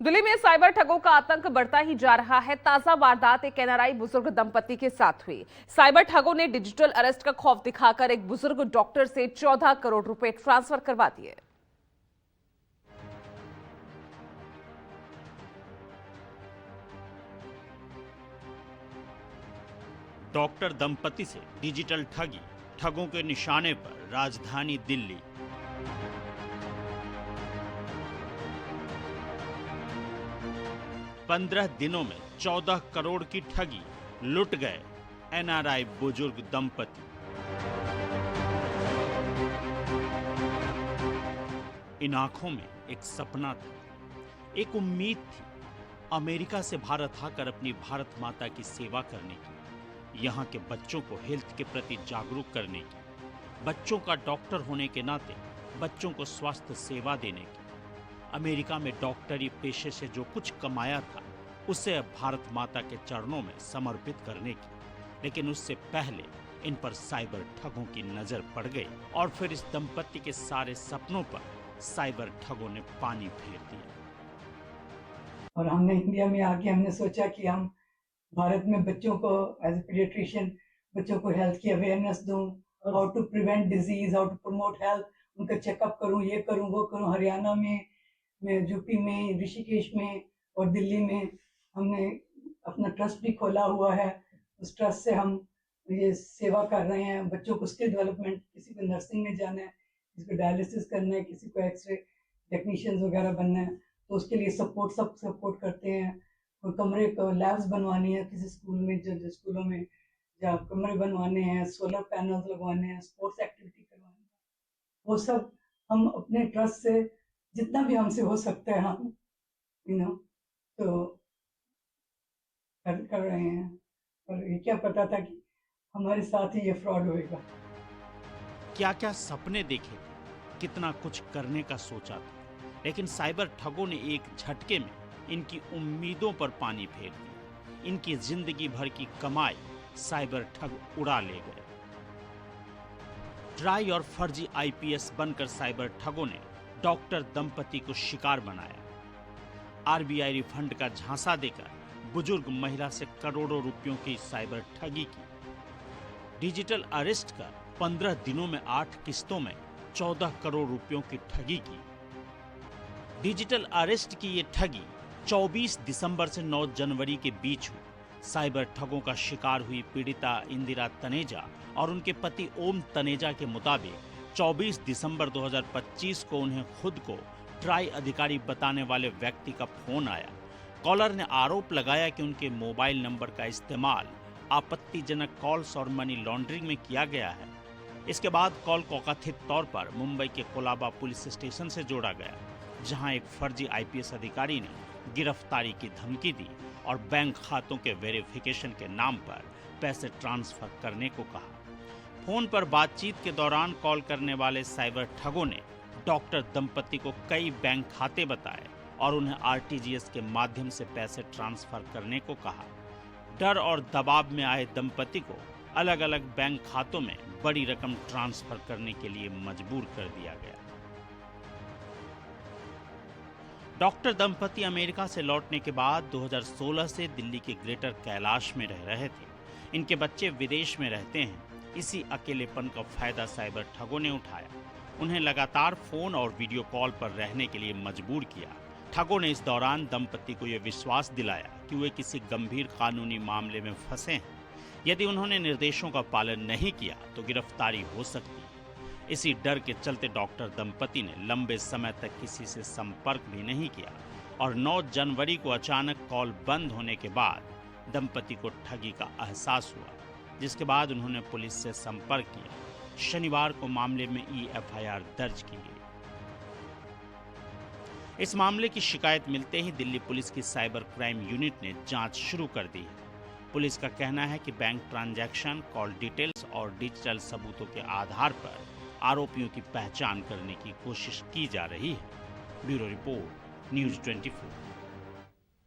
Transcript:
दिल्ली में साइबर ठगों का आतंक बढ़ता ही जा रहा है। ताजा वारदात एक एनआरआई बुजुर्ग दंपति के साथ हुई। साइबर ठगों ने डिजिटल अरेस्ट का खौफ दिखाकर एक बुजुर्ग डॉक्टर से 14 करोड़ रुपए ट्रांसफर करवा दिए। डॉक्टर दंपति से डिजिटल ठगी, ठगों के निशाने पर राजधानी दिल्ली। पंद्रह दिनों में 14 करोड़ की ठगी, लुट गए एनआरआई बुजुर्ग दंपति। इन आंखों में एक सपना था, एक उम्मीद थी, अमेरिका से भारत आकर अपनी भारत माता की सेवा करने की, यहाँ के बच्चों को हेल्थ के प्रति जागरूक करने की, बच्चों का डॉक्टर होने के नाते बच्चों को स्वास्थ्य सेवा देने की। अमेरिका में डॉक्टरी पेशे से जो कुछ कमाया था उसे अब भारत माता के चरणों में समर्पित करने की। लेकिन उससे पहले इन पर साइबर ठगों की नजर पड़ गई और फिर इस दंपति के सारे सपनों पर साइबर ठगों ने पानी फेर दिया। और हमने इंडिया में आके हमने सोचा कि हम भारत में बच्चों को एज ए पीडियाट्रिशियन बच्चों को हेल्थ की अवेयरनेस दूं, how to prevent disease, how to promote health, उनका चेकअप करूं, ये करूं वो करूं। हरियाणा में यूपी में, ऋषिकेश में और दिल्ली में हमने अपना ट्रस्ट भी खोला हुआ है। उस ट्रस्ट से हम ये सेवा कर रहे हैं। बच्चों को स्किल डेवलपमेंट, किसी को नर्सिंग में जाना है, किसी को डायलिसिस करना है, किसी को एक्सरे टेक्नीशियंस वगैरह बनना है, तो उसके लिए सब सपोर्ट करते हैं। कोई कमरे को लैब्स बनवानी है किसी स्कूल में, जो स्कूलों में जहाँ कमरे बनवाने हैं, सोलर पैनल्स लगवाने हैं, स्पोर्ट्स एक्टिविटी करवानी है, वो सब हम अपने ट्रस्ट से जितना भी हमसे हो सकता है हम तो कर रहे हैं। और ये क्या पता था कि हमारे साथ ही ये फ्रॉड होएगा। क्या क्या सपने देखे थे, कितना कुछ करने का सोचा था, लेकिन साइबर ठगों ने एक झटके में इनकी उम्मीदों पर पानी फेर दिया। इनकी जिंदगी भर की कमाई साइबर ठग उड़ा ले गए। ट्राई और फर्जी आईपीएस बनकर साइबर ठगों ने डॉक्टर दंपति को शिकार बनाया। आरबीआई रिफंड का झांसा देकर बुजुर्ग महिला से करोड़ों रुपयों की साइबर ठगी की। डिजिटल अरेस्ट कर 15 दिनों में 8 किस्तों में 14 करोड़ रुपयों की ठगी की। डिजिटल अरेस्ट की ये ठगी 24 दिसंबर से 9 जनवरी के बीच हुई। साइबर ठगों का शिकार हुई पीड़िता इंदिरा तनेजा और उनके पति ओम तनेजा के मुताबिक 24 दिसंबर 2025 को उन्हें खुद को ट्राई अधिकारी बताने वाले व्यक्ति का फोन आया। कॉलर ने आरोप लगाया कि उनके मोबाइल नंबर का इस्तेमाल आपत्तिजनक कॉल्स और मनी लॉन्ड्रिंग में किया गया है। इसके बाद कॉल को कथित तौर पर मुंबई के कोलाबा पुलिस स्टेशन से जोड़ा गया, जहां एक फर्जी आईपीएस अधिकारी ने गिरफ्तारी की धमकी दी और बैंक खातों के वेरिफिकेशन के नाम पर पैसे ट्रांसफर करने को कहा। फोन पर बातचीत के दौरान कॉल करने वाले साइबर ठगों ने डॉक्टर दंपति को कई बैंक खाते बताए और उन्हें आरटीजीएस के माध्यम से पैसे ट्रांसफर करने को कहा। डर और दबाव में आए दंपति को अलग अलग बैंक खातों में बड़ी रकम ट्रांसफर करने के लिए मजबूर कर दिया गया। डॉक्टर दंपति अमेरिका से लौटने के बाद 2016 से दिल्ली के ग्रेटर कैलाश में रह रहे थे। इनके बच्चे विदेश में रहते हैं। इसी अकेलेपन का फायदा साइबर ठगों ने उठाया। उन्हें लगातार फोन और वीडियो कॉल पर रहने के लिए मजबूर किया। ठगों ने इस दौरान दंपति को यह विश्वास दिलाया कि वे किसी गंभीर कानूनी मामले में फंसे हैं। यदि उन्होंने निर्देशों का पालन नहीं किया तो गिरफ्तारी हो सकती है। इसी डर के चलते डॉक्टर दंपति ने लंबे समय तक किसी से संपर्क भी नहीं किया और 9 जनवरी को अचानक कॉल बंद होने के बाद दंपति को ठगी का एहसास हुआ, जिसके बाद उन्होंने पुलिस से संपर्क किया। शनिवार को मामले में एफआईआर दर्ज की गई। इस मामले की शिकायत मिलते ही दिल्ली पुलिस की साइबर क्राइम यूनिट ने जांच शुरू कर दी है। पुलिस का कहना है कि बैंक ट्रांजैक्शन, कॉल डिटेल्स और डिजिटल सबूतों के आधार पर आरोपियों की पहचान करने की कोशिश की जा रही है। Bureau report, news 24।